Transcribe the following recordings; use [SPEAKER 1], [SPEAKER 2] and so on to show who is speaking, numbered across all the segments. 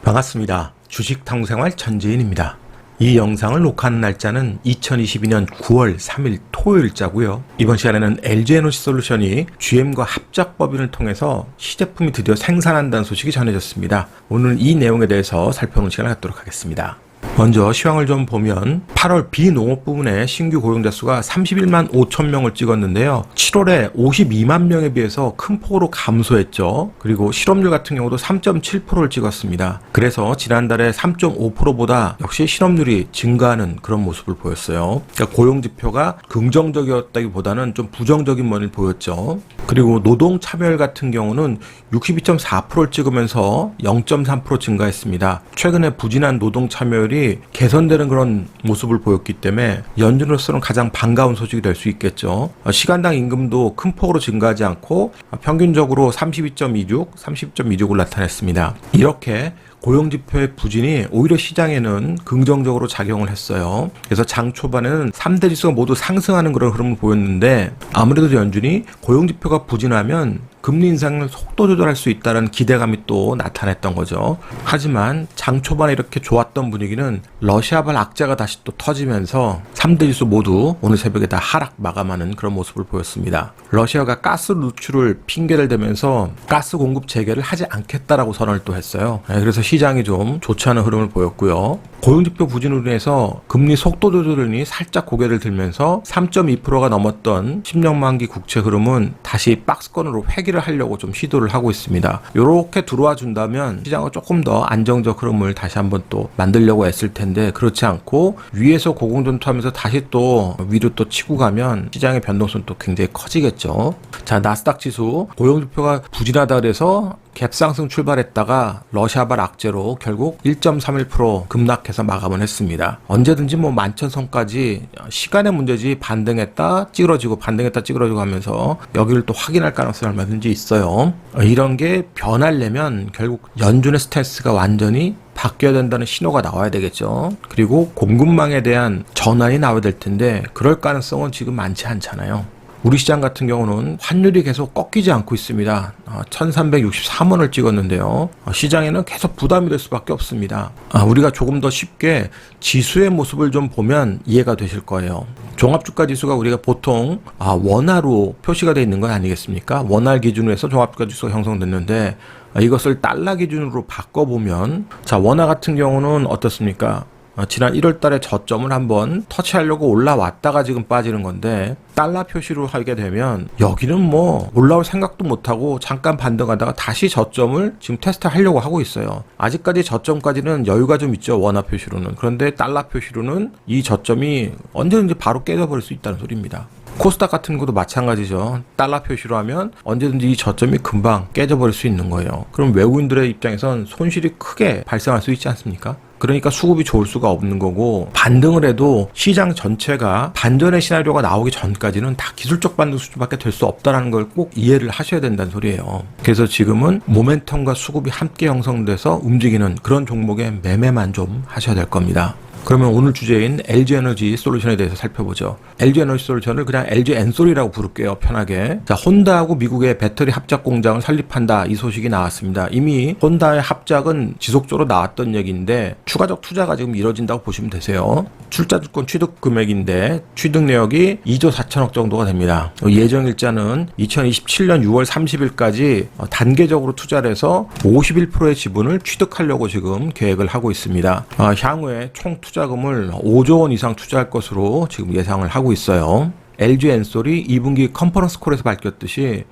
[SPEAKER 1] 반갑습니다. 주식탐구생활 전재인입니다. 이 영상을 녹화하는 날짜는 2022년 9월 3일 토요일자고요. 이번 시간에는 LG에너지솔루션이 GM과 합작 법인을 통해서 시제품이 드디어 생산한다는 소식이 전해졌습니다. 오늘 이 내용에 대해서 살펴보는 시간을 갖도록 하겠습니다. 먼저 시황을 좀 보면 8월 비농업 부문의 신규 고용자 수가 31만 5천 명을 찍었는데요. 7월에 52만 명에 비해서 큰 폭으로 감소했죠. 그리고 실업률 같은 경우도 3.7%를 찍었습니다. 그래서 지난달에 3.5%보다 역시 실업률이 증가하는 그런 모습을 보였어요. 그러니까 고용지표가 긍정적이었다기보다는 좀 부정적인 면을 보였죠. 그리고 노동 참여율 같은 경우는 62.4%를 찍으면서 0.3% 증가했습니다. 최근에 부진한 노동 참여율이 개선되는 그런 모습을 보였기 때문에 연준으로서는 가장 반가운 소식이 될 수 있겠죠. 시간당 임금도 큰 폭으로 증가하지 않고 평균적으로 32.26, 30.26을 나타냈습니다. 이렇게 고용지표의 부진이 오히려 시장에는 긍정적으로 작용을 했어요. 그래서 장 초반에는 3대 지수가 모두 상승하는 그런 흐름을 보였는데 아무래도 연준이 고용지표가 부진하면 금리 인상을 속도 조절할 수 있다는 기대감이 또 나타냈던 거죠. 하지만 장 초반에 이렇게 좋았던 분위기는 러시아발 악재가 다시 또 터지면서 3대 지수 모두 오늘 새벽에 다 하락 마감하는 그런 모습을 보였습니다. 러시아가 가스 누출을 핑계를 대면서 가스 공급 재개를 하지 않겠다라고 선언을 또 했어요. 그래서 시장이 좀 좋지 않은 흐름을 보였고요. 고용지표 부진으로 인해서 금리 속도 조절이 살짝 고개를 들면서 3.2%가 넘었던 10년 만기 국채 흐름은 다시 박스권으로 회귀를 하려고 좀 시도를 하고 있습니다. 이렇게 들어와 준다면 시장은 조금 더 안정적 흐름을 다시 한번 또 만들려고 했을 텐데 그렇지 않고 위에서 고공전투하면서 다시 또 위로 또 치고 가면 시장의 변동성은 또 굉장히 커지겠죠. 자, 나스닥 지수 고용지표가 부진하다 그래서 갭상승 출발했다가 러시아발 악재로 결국 1.31% 급락해서 마감을 했습니다. 언제든지 뭐 11,000선까지 시간의 문제지 반등했다 찌그러지고 반등했다 찌그러지고 하면서 여기를 또 확인할 가능성이 얼마든지 있어요. 이런 게 변하려면 결국 연준의 스탠스가 완전히 바뀌어야 된다는 신호가 나와야 되겠죠. 그리고 공급망에 대한 전환이 나와야 될 텐데 그럴 가능성은 지금 많지 않잖아요. 우리 시장 같은 경우는 환율이 계속 꺾이지 않고 있습니다. 1363원을 찍었는데요. 시장에는 계속 부담이 될 수밖에 없습니다. 우리가 조금 더 쉽게 지수의 모습을 좀 보면 이해가 되실 거예요. 종합주가 지수가 우리가 보통 원화로 표시가 되어 있는 건 아니겠습니까? 원화 기준으로 해서 종합주가 지수가 형성됐는데 이것을 달러 기준으로 바꿔보면 자, 원화 같은 경우는 어떻습니까? 지난 1월 달에 저점을 한번 터치하려고 올라왔다가 지금 빠지는 건데 달러 표시로 하게 되면 여기는 뭐 올라올 생각도 못하고 잠깐 반등하다가 다시 저점을 지금 테스트 하려고 하고 있어요. 아직까지 저점까지는 여유가 좀 있죠. 원화 표시로는. 그런데 달러 표시로는 이 저점이 언제든지 바로 깨져버릴 수 있다는 소리입니다. 코스닥 같은 것도 마찬가지죠. 달러 표시로 하면 언제든지 이 저점이 금방 깨져버릴 수 있는 거예요. 그럼 외국인들의 입장에선 손실이 크게 발생할 수 있지 않습니까? 그러니까 수급이 좋을 수가 없는 거고 반등을 해도 시장 전체가 반전의 시나리오가 나오기 전까지는 다 기술적 반등 수준밖에 될 수 없다는 걸 꼭 이해를 하셔야 된다는 소리예요. 그래서 지금은 모멘텀과 수급이 함께 형성돼서 움직이는 그런 종목의 매매만 좀 하셔야 될 겁니다. 그러면 오늘 주제인 LG에너지솔루션에 대해서 살펴보죠. LG에너지솔루션을 그냥 LG엔솔이라고 부를게요. 편하게. 자, 혼다하고 미국의 배터리 합작 공장을 설립한다. 이 소식이 나왔습니다. 이미 혼다의 합작은 지속적으로 나왔던 얘기인데 추가적 투자가 지금 이뤄진다고 보시면 되세요. 출자주권 취득 금액인데 취득 내역이 2조 4천억 정도가 됩니다. 예정 일자는 2027년 6월 30일까지 단계적으로 투자를 해서 51%의 지분을 취득하려고 지금 계획을 하고 있습니다. 향후에 총 투자금을 5조 원 이상 투자할 것으로 지금 예상을 하고 있어요. LG엔솔이 2분기 컨퍼런스 콜에서 밝혔듯이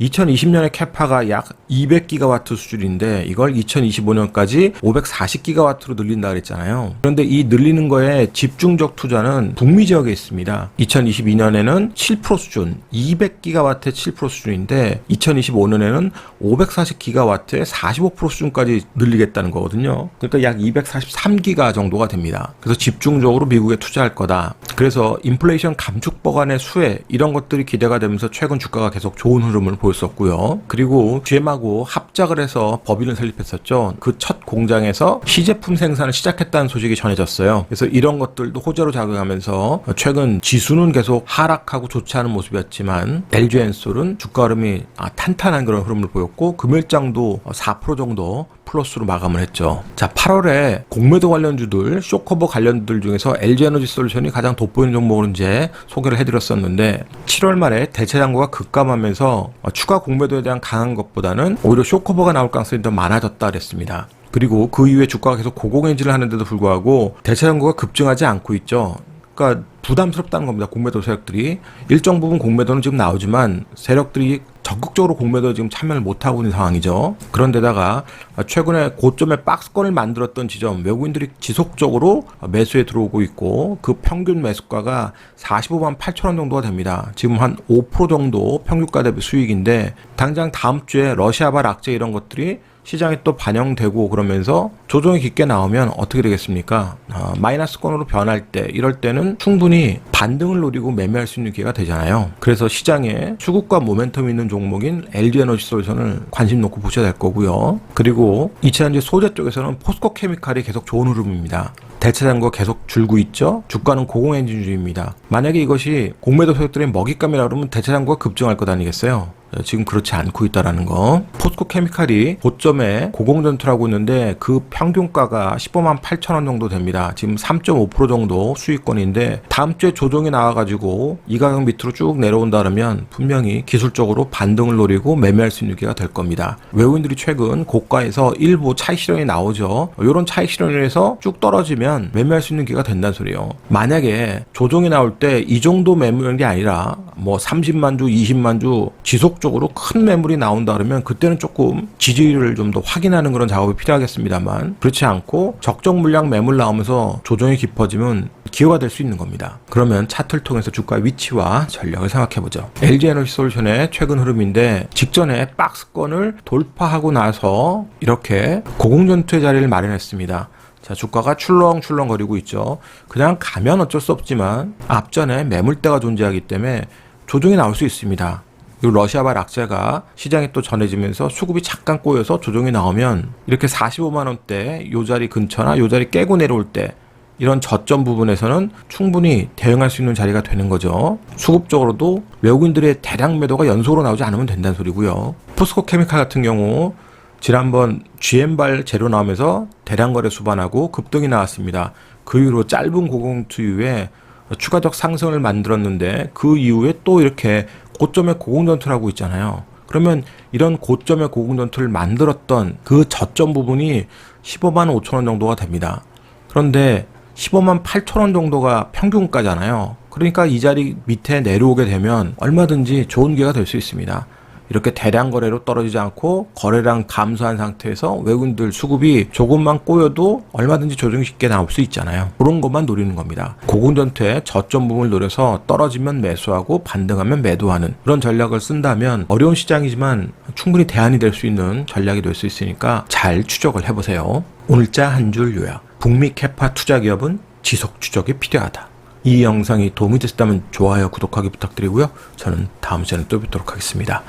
[SPEAKER 1] 2020년에 캐파가 약 200기가와트 수준인데 이걸 2025년까지 540기가와트로 늘린다 그랬잖아요. 그런데 이 늘리는 거에 집중적 투자는 북미 지역에 있습니다. 2022년에는 7% 수준, 200기가와트의 7% 수준인데 2025년에는 540기가와트의 45% 수준까지 늘리겠다는 거거든요. 그러니까 약 243기가 정도가 됩니다. 그래서 집중적으로 미국에 투자할 거다. 그래서 인플레이션 감축 법안 간의 수혜 이런 것들이 기대가 되면서 최근 주가가 계속 좋은 흐름을 보였었고요. 그리고 GM하고 합작을 해서 법인을 설립했었죠. 그 첫 공장에서 시제품 생산을 시작했다는 소식이 전해졌어요. 그래서 이런 것들도 호재로 작용하면서 최근 지수는 계속 하락하고 좋지 않은 모습이었지만 LG엔솔은 주가 흐름이 탄탄한 그런 흐름을 보였고 금일장도 4% 정도 플러스로 마감을 했죠. 자, 8월에 공매도 관련주들, 쇼커버 관련주들 중에서 LG에너지솔루션이 가장 돋보이는 종목으로 이제 소개를 해드렸었는데 7월 말에 대체 잔고가 급감하면서 추가 공매도에 대한 강한 것보다는 오히려 쇼커버가 나올 가능성이 더 많아졌다 그랬습니다. 그리고 그 이후에 주가가 계속 고공행진을 하는데도 불구하고 대체 잔고가 급증하지 않고 있죠. 그러니까 부담스럽다는 겁니다. 공매도 세력들이. 일정 부분 공매도는 지금 나오지만 세력들이 적극적으로 공매도에 지금 참여를 못하고 있는 상황이죠. 그런데다가 최근에 고점에 박스권을 만들었던 지점 외국인들이 지속적으로 매수에 들어오고 있고 그 평균 매수가가 45만 8천 원 정도가 됩니다. 지금 한 5% 정도 평균가 대비 수익인데 당장 다음 주에 러시아발 악재 이런 것들이 시장에 또 반영되고 그러면서 조정이 깊게 나오면 어떻게 되겠습니까? 마이너스권으로 변할 때 이럴 때는 충분히 반등을 노리고 매매할 수 있는 기회가 되잖아요. 그래서 시장에 수급과 모멘텀이 있는 종목인 LG에너지솔루션을 관심 놓고 보셔야 될 거고요. 그리고 이차전지 소재 쪽에서는 포스코케미칼이 계속 좋은 흐름입니다. 대체 잔고 계속 줄고 있죠. 주가는 고공행진주의입니다. 만약에 이것이 공매도 세력들의 먹잇감이라 그러면 대체 잔고가 급증할 것 아니겠어요? 지금 그렇지 않고 있다라는 거. 포스코케미칼이 고점에 고공전투를 하고 있는데 그 평균가가 15만 8천 원 정도 됩니다. 지금 3.5% 정도 수익권인데 다음 주에 조정이 나와가지고 이 가격 밑으로 쭉 내려온다 그러면 분명히 기술적으로 반등을 노리고 매매할 수 있는 기회가 될 겁니다. 외국인들이 최근 고가에서 일부 차익 실현이 나오죠. 이런 차익 실현을 해서 쭉 떨어지면 매매할 수 있는 기회가 된다는 소리예요. 만약에 조정이 나올 때 이 정도 매물이 아니라 뭐 30만 주, 20만 주 지속적으로 큰 매물이 나온다 그러면 그때는 조금 지지율을 좀 더 확인하는 그런 작업이 필요하겠습니다만 그렇지 않고 적정 물량 매물 나오면서 조정이 깊어지면 기회가 될 수 있는 겁니다. 그러면 차트를 통해서 주가의 위치와 전략을 생각해보죠. LG에너지솔루션의 최근 흐름인데 직전에 박스권을 돌파하고 나서 이렇게 고공전투의 자리를 마련했습니다. 자, 주가가 출렁출렁 거리고 있죠. 그냥 가면 어쩔 수 없지만 앞전에 매물대가 존재하기 때문에 조정이 나올 수 있습니다. 그리고 러시아발 악재가 시장에 또 전해지면서 수급이 잠깐 꼬여서 조정이 나오면 이렇게 45만 원대 요 자리 근처나 요 자리 깨고 내려올 때 이런 저점 부분에서는 충분히 대응할 수 있는 자리가 되는 거죠. 수급적으로도 외국인들의 대량 매도가 연속으로 나오지 않으면 된다는 소리고요. 포스코케미칼 같은 경우 지난번 GM발 재료 나오면서 대량 거래 수반하고 급등이 나왔습니다. 그 이후로 짧은 고공투 이후에 추가적 상승을 만들었는데 그 이후에 또 이렇게 고점에 고공전투를 하고 있잖아요. 그러면 이런 고점에 고공전투를 만들었던 그 저점 부분이 15만 5천 원 정도가 됩니다. 그런데 15만 8천 원 정도가 평균가잖아요. 그러니까 이 자리 밑에 내려오게 되면 얼마든지 좋은 기회가 될 수 있습니다. 이렇게 대량 거래로 떨어지지 않고 거래량 감소한 상태에서 외국인들 수급이 조금만 꼬여도 얼마든지 조정이 쉽게 나올 수 있잖아요. 그런 것만 노리는 겁니다. 고공전투의 저점 부분을 노려서 떨어지면 매수하고 반등하면 매도하는 그런 전략을 쓴다면 어려운 시장이지만 충분히 대안이 될 수 있는 전략이 될 수 있으니까 잘 추적을 해보세요. 오늘자 한 줄 요약. 북미 캐파 투자 기업은 지속 추적이 필요하다. 이 영상이 도움이 됐다면 좋아요, 구독하기 부탁드리고요. 저는 다음 시간에 또 뵙도록 하겠습니다.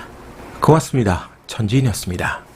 [SPEAKER 1] 고맙습니다. 전지인이었습니다.